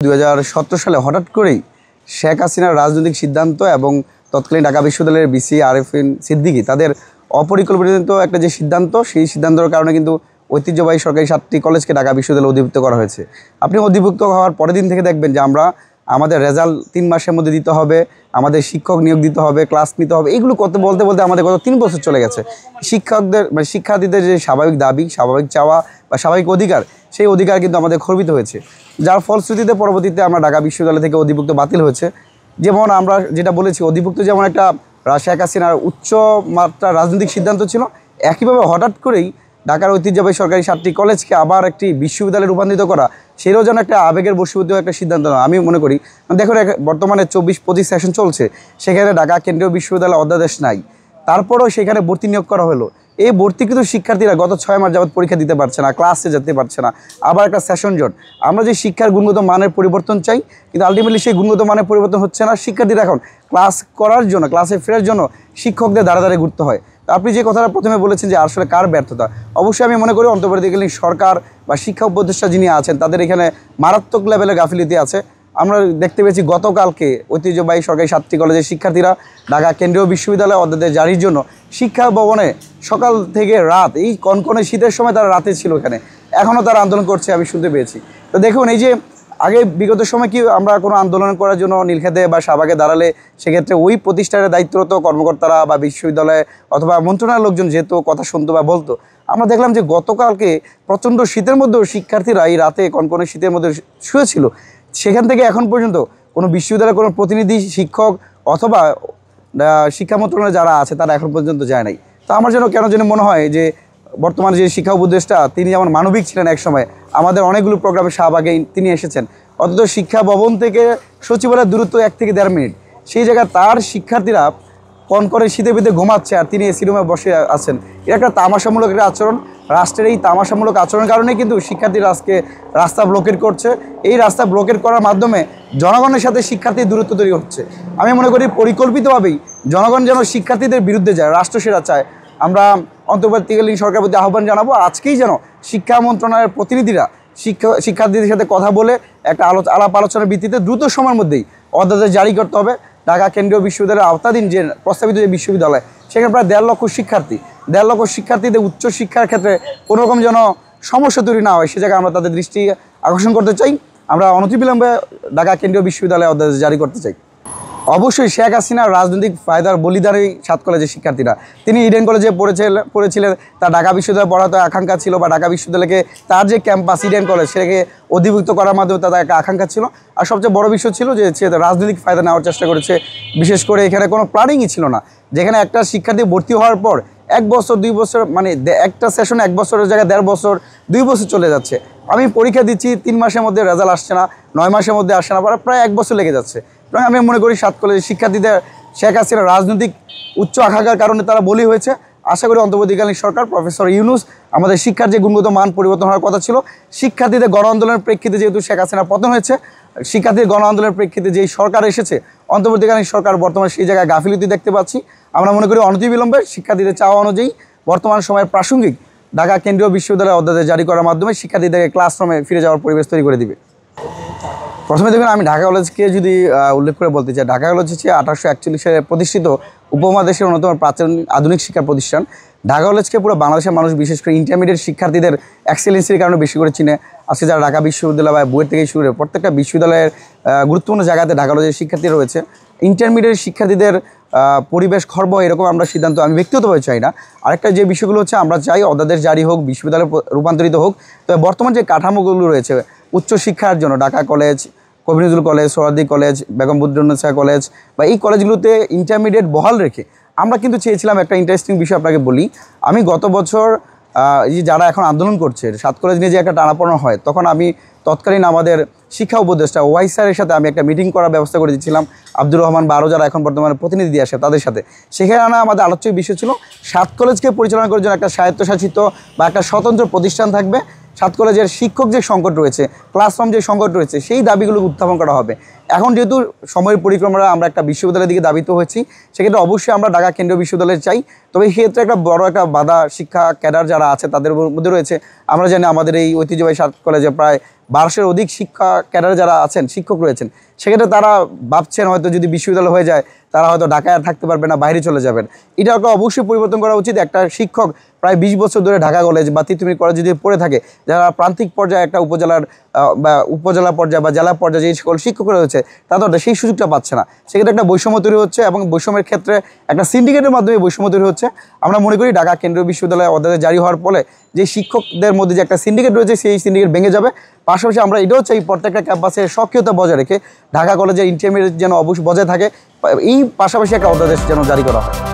2017 সালে হঠাৎ করেই শেখ হাসিনার রাজনৈতিক সিদ্ধান্ত এবং তৎকালীন ঢাকা বিশ্ববিদ্যালয়ের ভিসি আরেফিন সিদ্দিকী তাদের অপরিকল্পিত একটা যে সিদ্ধান্ত, সেই সিদ্ধান্তের কারণে কিন্তু ঐতিহ্যবাহী সরকারি 7টি কলেজকে ঢাকা বিশ্ববিদ্যালয়ে অধিভুক্ত করা হয়েছে। আপনি অধিভুক্ত হওয়ার পরের দিন থেকে দেখবেন যে আমাদের রেজাল্ট 3 মাসের মধ্যে দিতে হবে, আমাদের শিক্ষক নিয়োগ দিতে হবে, ক্লাস নিতে হবে, এগুলো বলতে আমাদের গত 3 বছর চলে গেছে। শিক্ষকদের শিক্ষার্থীদের যে স্বাভাবিক দাবি, স্বাভাবিক চাওয়া বা স্বাভাবিক অধিকার, সেই অধিকার কিন্তু আমাদের খর্বিত হয়েছে, যার ফলশ্রুতিতে পরবর্তীতে আমরা ঢাকা বিশ্ববিদ্যালয় থেকে অধিভুক্ত বাতিল হয়েছে। যেমন আমরা যেটা বলেছি, অধিভুক্ত যেমন একটা শেখ হাসিনার উচ্চ মাত্রার রাজনৈতিক সিদ্ধান্ত ছিল, একইভাবে হঠাৎ করেই ঢাকার ঐতিহ্যবাহী সরকারি 7টি কলেজকে আবার একটি বিশ্ববিদ্যালয়ে রূপান্তরিত করা, সেটাও যেন একটা আবেগের বশীভূত একটা সিদ্ধান্ত নয়। আমি মনে করি, দেখুন বর্তমানে 24-25 সেশন চলছে, সেখানে ঢাকা কেন্দ্রীয় বিশ্ববিদ্যালয় অধ্যাদেশ নাই, তারপরেও সেখানে ভর্তি নিয়োগ করা হলো। এই ভর্তিকৃত শিক্ষার্থীরা গত 6 মাস যাবত পরীক্ষা দিতে পারছে না, ক্লাসে যেতে পারছে না, আবার একটা সেশন জট। আমরা যে শিক্ষার গুণগত মানের পরিবর্তন চাই, কিন্তু আলটিমেটলি সেই গুণগত মানের পরিবর্তন হচ্ছে না। শিক্ষার্থীরা এখন ক্লাস করার জন্য, ক্লাসে ফেরার জন্য শিক্ষকদের দাঁড়াদাঁড়িয়ে ঘুরতে হয়। আপনি যে কথাটা প্রথমে বলেছেন যে আসলে কার ব্যর্থতা, অবশ্যই আমি মনে করি অন্তর্বর্তীকালীন সরকার বা শিক্ষা উপদেষ্টা যিনি আছেন তাদের এখানে মারাত্মক লেভেলের গাফিলতি আছে। আমরা দেখতে পেয়েছি গতকালকে ঐতিহ্যবাহী সরকারি 7টি কলেজের শিক্ষার্থীরা ঢাকা কেন্দ্রীয় বিশ্ববিদ্যালয় অধ্যাদেশ জারির জন্য শিক্ষা ভবনে সকাল থেকে রাত, এই কনকনে শীতের সময় তারা রাতে ছিল এখানে, এখনও তারা আন্দোলন করছে, আমি শুনতে পেয়েছি। তো দেখুন, এই যে আগে বিগত সময় কি আমরা কোনো আন্দোলন করার জন্য নীলক্ষেতে বা শাহবাগে দাঁড়ালে সেক্ষেত্রে ওই প্রতিষ্ঠানের দায়িত্বরত কর্মকর্তারা বা বিশ্ববিদ্যালয়ে অথবা মন্ত্রণালয়ের লোকজন যেহেতু কথা শুনতো বা বলতো, আমরা দেখলাম যে গতকালকে প্রচণ্ড শীতের মধ্যেও শিক্ষার্থীরা এই রাতে কনকনে শীতের মধ্যে শুয়েছিল। সেখান থেকে এখন পর্যন্ত কোনো বিশ্ববিদ্যালয়ের কোনো প্রতিনিধি, শিক্ষক অথবা শিক্ষা মন্ত্রণালয়ে যারা আছে তারা এখন পর্যন্ত যায় নাই। তো আমার যেন কেন যেন মনে হয় যে বর্তমানে যে শিক্ষা উপদেষ্টা, তিনি যেমন মানবিক ছিলেন এক সময়, আমাদের অনেকগুলো প্রোগ্রামে শাহবাগে তিনি এসেছেন, অথচ শিক্ষা ভবন থেকে সচিবালয়ের দূরত্ব 1 থেকে 1.5 মিনিট। সেই জায়গায় তার শিক্ষার্থীরা কনকনে শীতে বিদে ঘুমাচ্ছে আর তিনি এসি রুমে বসে আছেন। এটা একটা তামাশামূলক একটা আচরণ। রাষ্ট্রের এই তামাশামূলক আচরণের কারণে কিন্তু শিক্ষার্থীরা আজকে রাস্তা ব্লকেট করছে। এই রাস্তা ব্লকেট করার মাধ্যমে জনগণের সাথে শিক্ষার্থীর দূরত্ব তৈরি হচ্ছে। আমি মনে করি পরিকল্পিতভাবেই জনগণ যেন শিক্ষার্থীদের বিরুদ্ধে যায়, রাষ্ট্র সেটা চায়। আমরা অন্তর্বর্তীকালীন সরকারের প্রতি আহ্বান জানাবো, আজকেই যেন শিক্ষা মন্ত্রণালয়ের প্রতিনিধিরা শিক্ষার্থীদের সাথে কথা বলে একটা আলাপ আলোচনার ভিত্তিতে দ্রুত সময়ের মধ্যেই অধ্যাদেশ জারি করতে হবে। ঢাকা কেন্দ্রীয় বিশ্ববিদ্যালয়ের আওতাধীন যে প্রস্তাবিত যে বিশ্ববিদ্যালয়, সেখানে প্রায় 1.5 লক্ষ শিক্ষার্থী, 1.5 লক্ষ শিক্ষার্থীদের উচ্চ শিক্ষার ক্ষেত্রে কোনো রকম যেন সমস্যা তৈরি না হয়, সে জায়গায় আমরা তাদের দৃষ্টি আকর্ষণ করতে চাই। আমরা অনতিবিলম্বে ঢাকা কেন্দ্রীয় বিশ্ববিদ্যালয়ে অধ্যাদেশ জারি করতে চাই। অবশ্যই শেখ হাসিনার রাজনৈতিক ফায়দার বলিদানই 7 কলেজের শিক্ষার্থীরা। তিনি ইডেন কলেজে পড়েছিলেন, তার ঢাকা বিশ্ববিদ্যালয়ে পড়াতে আকাঙ্ক্ষা ছিল, বা ঢাকা বিশ্ববিদ্যালয়কে তার যে ক্যাম্পাস ইডেন কলেজ সেটাকে অধিভুক্ত করার মাধ্যমে তাদের একটা আকাঙ্ক্ষা ছিল। আর সবচেয়ে বড় বিষয় ছিল যে সে রাজনৈতিক ফায়দা নেওয়ার চেষ্টা করেছে। বিশেষ করে এখানে কোনো প্ল্যানিংই ছিল না, যেখানে একটা শিক্ষার্থী ভর্তি হওয়ার পর 1 বছর 2 বছর, মানে একটা সেশনে 1 বছরের জায়গায় 1.5 বছর 2 বছর চলে যাচ্ছে। আমি পরীক্ষা দিচ্ছি, 3 মাসের মধ্যে রেজাল্ট আসছে না, 9 মাসের মধ্যে আসছে না, প্রায় 1 বছর লেগে যাচ্ছে। আমি মনে করি 7 কলেজের শিক্ষার্থীদের শেখ হাসিনার রাজনৈতিক উচ্চ আকাঙ্ক্ষার কারণে তারা বলি হয়েছে। আশা করি অন্তর্বর্তীকালীন সরকার, প্রফেসর ইউনূস, আমাদের শিক্ষার যে গুণগত মান পরিবর্তন হওয়ার কথা ছিল, শিক্ষার্থীদের গণ আন্দোলনের প্রেক্ষিতে যেহেতু শেখ হাসিনার পতন হয়েছে, শিক্ষার্থীদের গণ আন্দোলনের প্রেক্ষিতে যেই সরকার এসেছে, অন্তর্বর্তীকালীন সরকার বর্তমানে সেই জায়গায় গাফিলতি দেখতে পাচ্ছি। আমরা মনে করি অনতিবিলম্বে শিক্ষার্থীদের চাওয়া অনুযায়ী বর্তমান সময়ের প্রাসঙ্গিক ঢাকা কেন্দ্রীয় বিশ্ববিদ্যালয়ের অধ্যাদেশ জারি করার মাধ্যমে শিক্ষার্থীদেরকে ক্লাসরুমে ফিরে যাওয়ার পরিবেশ তৈরি করে দিবে। প্রথমে দেখুন, আমি ঢাকা কলেজকে যদি উল্লেখ করে বলতে চাই, ঢাকা কলেজ হচ্ছে 1841 সালে প্রতিষ্ঠিত উপমহাদেশের অন্যতম প্রাচীন আধুনিক শিক্ষা প্রতিষ্ঠান। ঢাকা কলেজকে পুরো বাংলাদেশের মানুষ, বিশেষ করে ইন্টারমিডিয়েট শিক্ষার্থীদের এক্সেলেন্সির কারণে বেশি করে চিনে। আজকে যারা ঢাকা বিশ্ববিদ্যালয় বা বইয়ের থেকে শুরু করে প্রত্যেকটা বিশ্ববিদ্যালয়ের গুরুত্বপূর্ণ জায়গাতে ঢাকা কলেজের শিক্ষার্থী রয়েছে। ইন্টারমিডিয়েট শিক্ষার্থীদের পরিবেশ খর্ব এরকম আমরা সিদ্ধান্ত আমি ব্যক্তিগতভাবে চাই না। আরেকটা যে বিষয়গুলো হচ্ছে, আমরা চাই অধ্যাদেশ জারি হোক, বিশ্ববিদ্যালয় রূপান্তরিত হোক। তবে বর্তমান যে কাঠামোগুলো রয়েছে উচ্চশিক্ষার জন্য, ঢাকা কলেজ, কবি Nazrul college, Suhrawardy college, Begum Badrunnesa college, বা এই কলেজগুলোতে ইন্টারমিডিয়েট বহাল রেখে আমরা কিন্তু চেয়েছিলাম একটা ইন্টারেস্টিং বিষয় আপনাকে বলি। আমি গত বছর এই যারা এখন আন্দোলন করছে 7 কলেজ নিয়ে যে একটা টানাপোড়েন হয়, তখন আমি তৎকালীন আমাদের শিক্ষা উপদেষ্টা ওয়াই স্যারের সাথে আমি একটা মিটিং করার ব্যবস্থা করে দিয়েছিলাম। আব্দুর রহমান বা আরও যারা এখন বর্তমানে প্রতিনিধি দিয়ে আসে তাদের সাথে। সেখানে আমাদের আলোচ্য বিষয় ছিল 7 কলেজকে পরিচালনা করার জন্য একটা স্বায়ত্তশাসিত বা একটা স্বতন্ত্র প্রতিষ্ঠান থাকবে। 7 কলেজের শিক্ষক যে সংকট রয়েছে, ক্লাসরুম যে সংকট রয়েছে, সেই দাবিগুলো উত্থাপন করা হবে। এখন যেহেতু সময়ের পরিক্রমায় আমরা একটা বিশ্ববিদ্যালয়ের দিকে দাবিত হয়েছি, সেক্ষেত্রে অবশ্যই আমরা ঢাকা কেন্দ্রীয় বিশ্ববিদ্যালয়ে চাই। তবে এই ক্ষেত্রে একটা বড় একটা বাধা শিক্ষা ক্যাডার যারা আছে তাদের মধ্যে রয়েছে। আমরা জানি আমাদের এই ঐতিহ্যবাহী 7 কলেজে প্রায় 1200-এর অধিক শিক্ষা ক্যাডারে যারা আছেন, শিক্ষক রয়েছেন, সেক্ষেত্রে তারা ভাবছেন হয়তো যদি বিশ্ববিদ্যালয় হয়ে যায় তারা হয়তো ঢাকায় আর থাকতে পারবে না, বাইরে চলে যাবেন। এটাকে অবশ্যই পরিবর্তন করা উচিত। একটা শিক্ষক প্রায় 20 বছর ধরে ঢাকা কলেজ বা তিতুমির কলেজ যদি পড়ে থাকে, যারা প্রান্তিক পর্যায়ে একটা উপজেলা পর্যায়ে বা জেলা পর্যায়ে যে সকল শিক্ষক রয়েছে তাদের সেই সুযোগটা পাচ্ছে না। সেক্ষেত্রে একটা বৈষম্য তৈরি হচ্ছে এবং বৈষম্যের ক্ষেত্রে একটা সিন্ডিকেটের মাধ্যমে বৈষম্য তৈরি হচ্ছে। আমরা মনে করি ঢাকা কেন্দ্রীয় বিশ্ববিদ্যালয় অধ্যাদেশ জারি হওয়ার ফলে যে শিক্ষকদের মধ্যে যে একটা সিন্ডিকেট রয়েছে সেই সিন্ডিকেট ভেঙে যাবে। পাশাপাশি আমরা এটাও চাই প্রত্যেকটা ক্যাম্পাসে স্বকীয়তা বজায় রেখে ঢাকা কলেজের ইন্টারমিডিয়েট যেন অবশ্যই বজায় থাকে, এই পাশাপাশি একটা অধ্যাদেশ যেন জারি করা হয়।